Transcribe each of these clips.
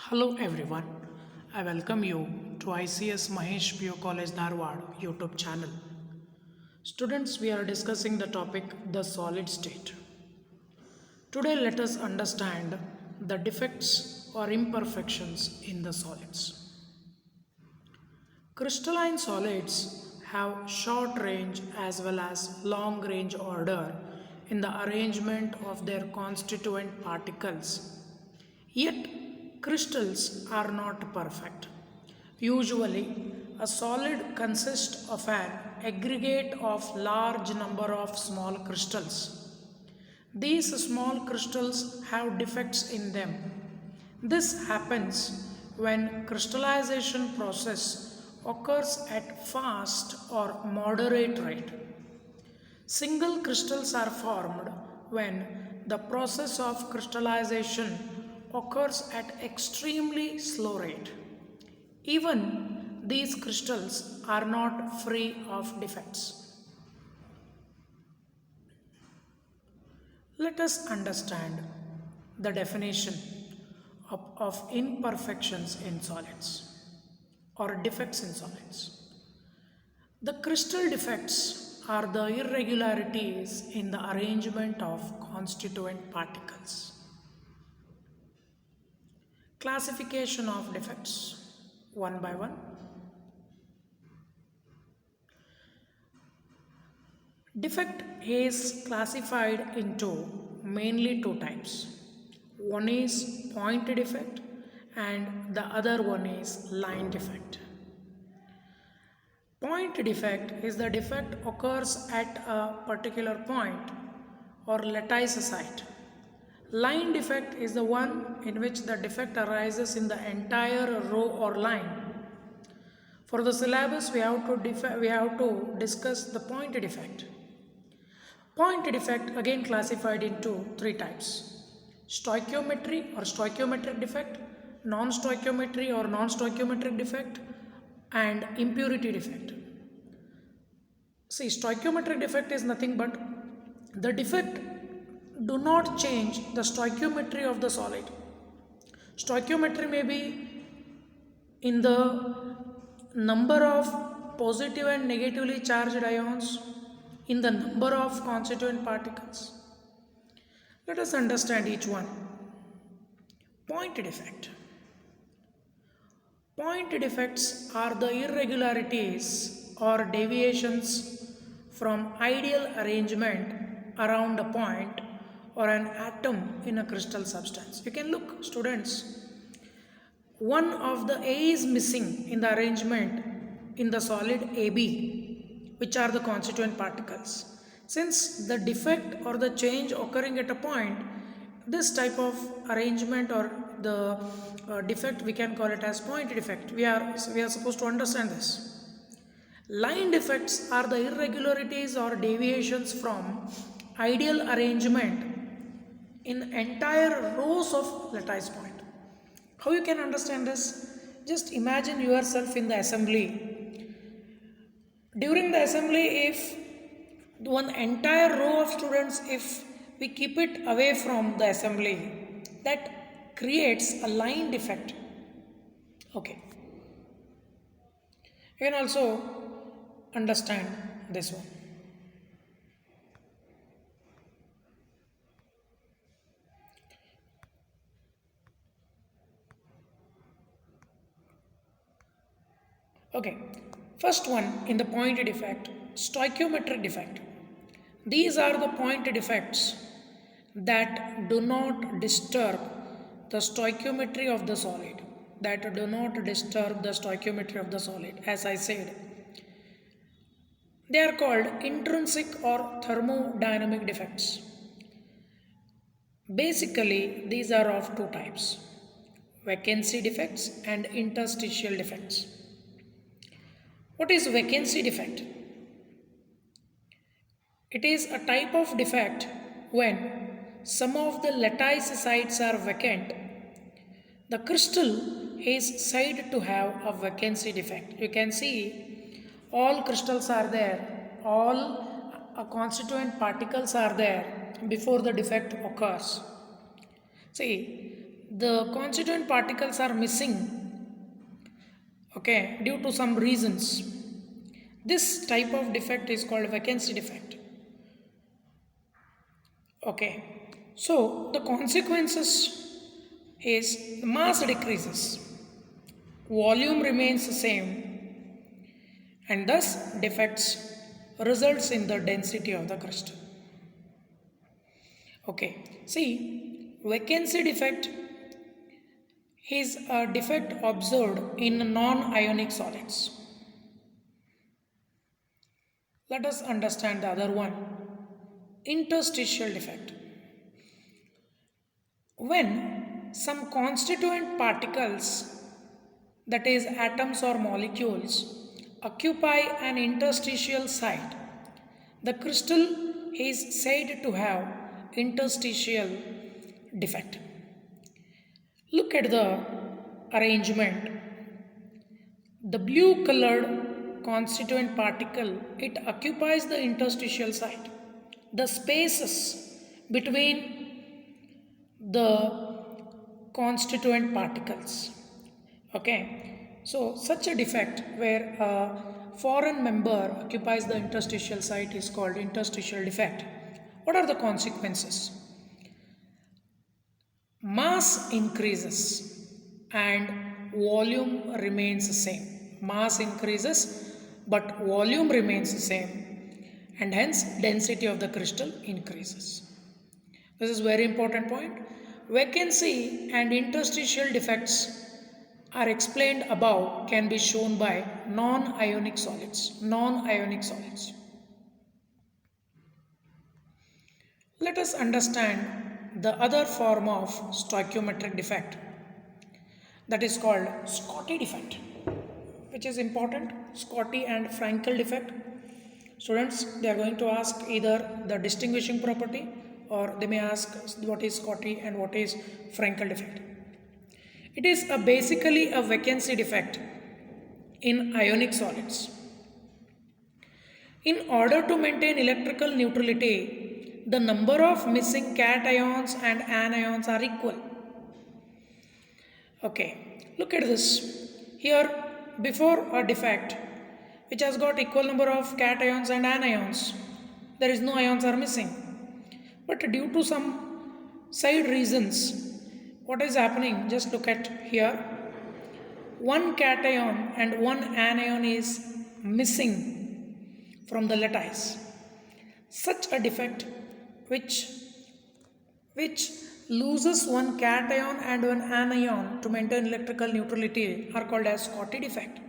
Hello everyone, I welcome you to ICS Mahesh PO College Dharwad YouTube channel. Students, we are discussing the topic the solid state. Today let us understand the defects or imperfections in the solids. Crystalline solids have short range as well as long range order in the arrangement of their constituent particles. Yet, crystals are not perfect. Usually, a solid consists of an aggregate of large number of small crystals. These small crystals have defects in them. This happens when crystallization process occurs at fast or moderate rate. Single crystals are formed when the process of crystallization occurs at extremely slow rate. Even these crystals are not free of defects. Let us understand the definition of imperfections in solids or defects in solids. The crystal defects are the irregularities in the arrangement of constituent particles. Classification of defects one by one. Defect is classified into mainly two types. One is point defect and the other one is line defect. Point defect is the defect occurs at a particular point or lattice site. Line defect is the one in which the defect arises in the entire row or line. For the syllabus, we have to discuss the point defect. Point defect again classified into three types: stoichiometry or stoichiometric defect, non-stoichiometry or non-stoichiometric defect, and impurity defect. See, stoichiometric defect is nothing but the defect do not change the stoichiometry of the solid. Stoichiometry may be in the number of positive and negatively charged ions, in the number of constituent particles. Let us understand each one. Point defect. Point defects are the irregularities or deviations from ideal arrangement around a point or an atom in a crystal substance. You can look, students, one of the A is missing in the arrangement in the solid AB, which are the constituent particles. Since the defect or the change occurring at a point, this type of arrangement or the defect, we can call it as point defect. We are supposed to understand this. Line defects are the irregularities or deviations from ideal arrangement in entire rows of lattice point. How you can understand this? Just imagine yourself in the assembly. During the assembly, if one entire row of students, if we keep it away from the assembly, that creates a line defect. Okay. You can also understand this one. Okay, first one in the point defect, stoichiometric defect. These are the point defects that do not disturb the stoichiometry of the solid. As I said, they are called intrinsic or thermodynamic defects. Basically, these are of two types: vacancy defects and interstitial defects. What is vacancy defect? It is a type of defect when some of the lattice sites are vacant. The crystal is said to have a vacancy defect. You can see all crystals are there, all constituent particles are there before the defect occurs. See, the constituent particles are missing, okay, due to some reasons. This type of defect is called vacancy defect. Okay, so the consequences is mass decreases, volume remains the same, and thus defects results in the density of the crystal. Okay, see, vacancy defect is a defect observed in non-ionic solids. Let us understand the other one, interstitial defect. When some constituent particles, that is atoms or molecules, occupy an interstitial site, the crystal is said to have interstitial defect. Look at the arrangement. The blue colored constituent particle, it occupies the interstitial site. The spaces between the constituent particles. Okay, so such a defect where a foreign member occupies the interstitial site is called interstitial defect. What are the consequences? Mass increases and volume remains the same. Mass increases but volume remains the same, and hence density of the crystal increases. This is very important point. Vacancy and interstitial defects are explained above can be shown by non-ionic solids. Non-ionic solids. Let us understand the other form of stoichiometric defect, that is called Scotty defect, which is important. Scotty and Frankel defect. Students, they are going to ask either the distinguishing property or they may ask what is Scotty and what is Frankel defect. It is basically a vacancy defect in ionic solids. In order to maintain electrical neutrality, the number of missing cations and anions are equal. Okay, look at this. Here, before a defect which has got equal number of cations and anions, there is no ions are missing. But due to some side reasons, what is happening? Just look at here. One cation and one anion is missing from the lattice. Such a defect which loses one cation and one anion to maintain electrical neutrality are called as Scotty defect.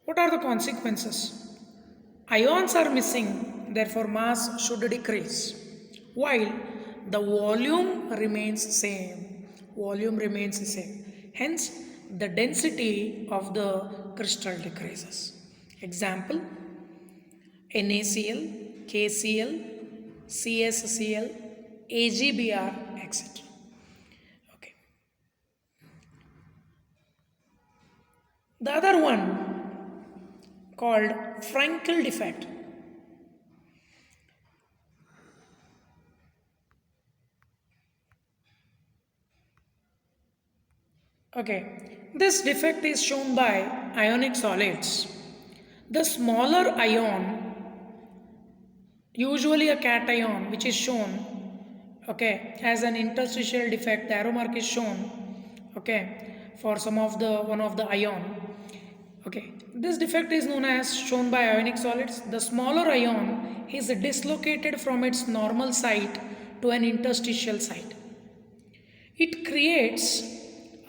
What are the consequences? Ions are missing, therefore mass should decrease, while the volume remains same. Volume remains the same. Hence, the density of the crystal decreases. Example, NaCl, KCl, CSCl, AgBr, etc. Okay. The other one called Frankel defect. Okay, this defect is shown by ionic solids. The smaller ion, usually a cation, which is shown, okay, as an interstitial defect, the arrow mark is shown, okay, for some of the one of the ion. Okay, this defect is known as shown by ionic solids. The smaller ion is dislocated from its normal site to an interstitial site. It creates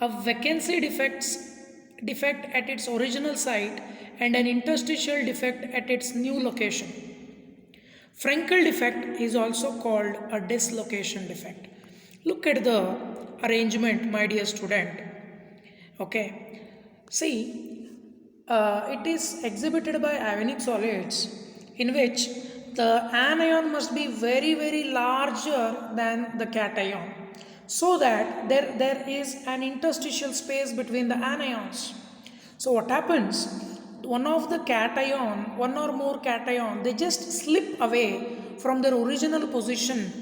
a vacancy defect at its original site and an interstitial defect at its new location. Frankel defect is also called a dislocation defect. Look at the arrangement, my dear student. Okay, see, it is exhibited by ionic solids in which the anion must be very larger than the cation, so that there is an interstitial space between the anions. So what happens? One of the cation, one or more cation, they just slip away from their original position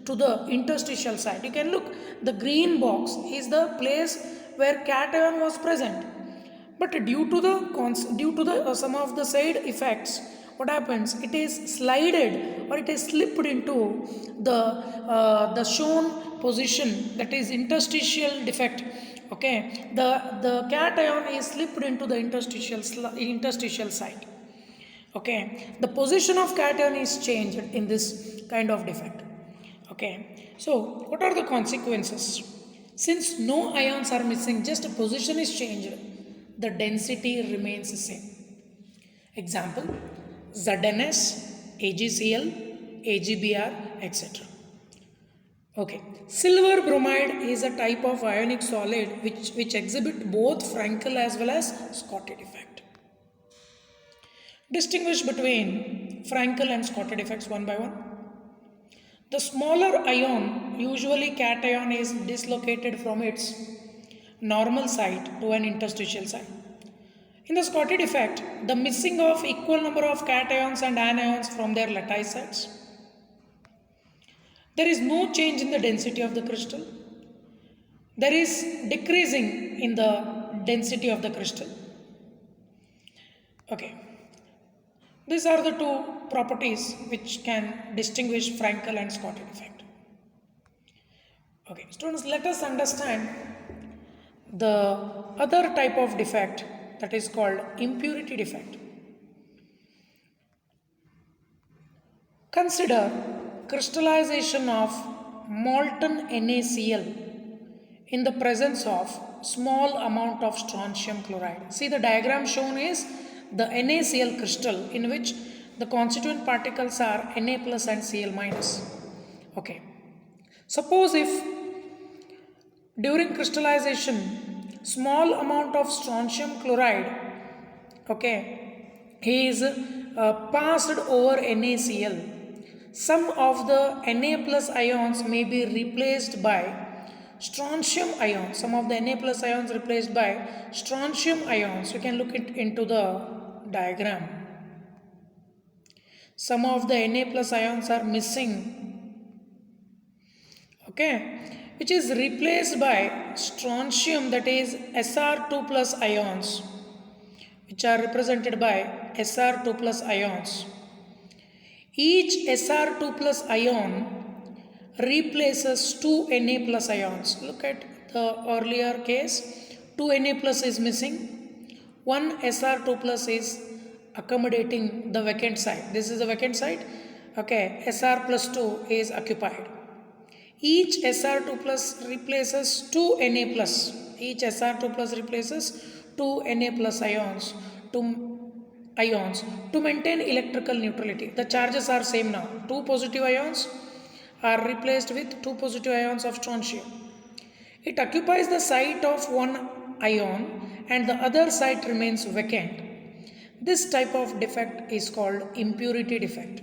to the interstitial site. You can look, the green box is the place where cation was present, but due to the some of the side effects, what happens, it is slided or it is slipped into the shown position, that is interstitial defect. Okay, the cation is slipped into the interstitial site. Okay, the position of cation is changed in this kind of defect. Okay, so what are the consequences? Since no ions are missing, just a position is changed, the density remains the same. Example, ZnS, AgCl, AgBr, etc. Okay, silver bromide is a type of ionic solid which exhibit both Frankel as well as Scotty defect. Distinguish between Frankel and Scotty defects one by one. The smaller ion, usually cation, is dislocated from its normal site to an interstitial site. In the Scotty defect, the missing of equal number of cations and anions from their lattice sites. There is no change in the density of the crystal. There is decreasing in the density of the crystal. Okay. These are the two properties which can distinguish Frankel and Scotty defect. Okay, students, let us understand the other type of defect, that is called impurity defect. Consider crystallization of molten NaCl in the presence of small amount of strontium chloride. See, the diagram shown is the NaCl crystal in which the constituent particles are Na plus and Cl minus. Okay. Suppose if during crystallization small amount of strontium chloride, okay, is passed over NaCl, some of the Na plus ions may be replaced by strontium ions. Some of the Na plus ions replaced by strontium ions. You can look into the diagram. Some of the Na plus ions are missing, okay, which is replaced by strontium, that is Sr2 plus ions, which are represented by Sr2 plus ions. Each Sr2 plus ion replaces 2 Na plus ions. Look at the earlier case, 2 Na plus is missing, 1 Sr2 plus is accommodating the vacant site. This is the vacant site, okay, Sr plus 2 is occupied. Each Sr2 plus replaces 2 Na plus. Each Sr2 plus replaces 2 Na plus ions to maintain electrical neutrality. The charges are same now. 2 positive ions are replaced with 2 positive ions of strontium. It occupies the site of one ion and the other site remains vacant. This type of defect is called impurity defect.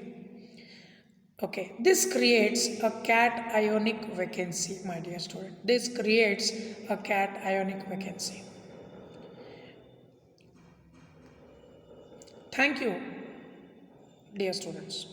Okay, this creates a cation vacancy, my dear student. This creates a cation vacancy. Thank you, dear students.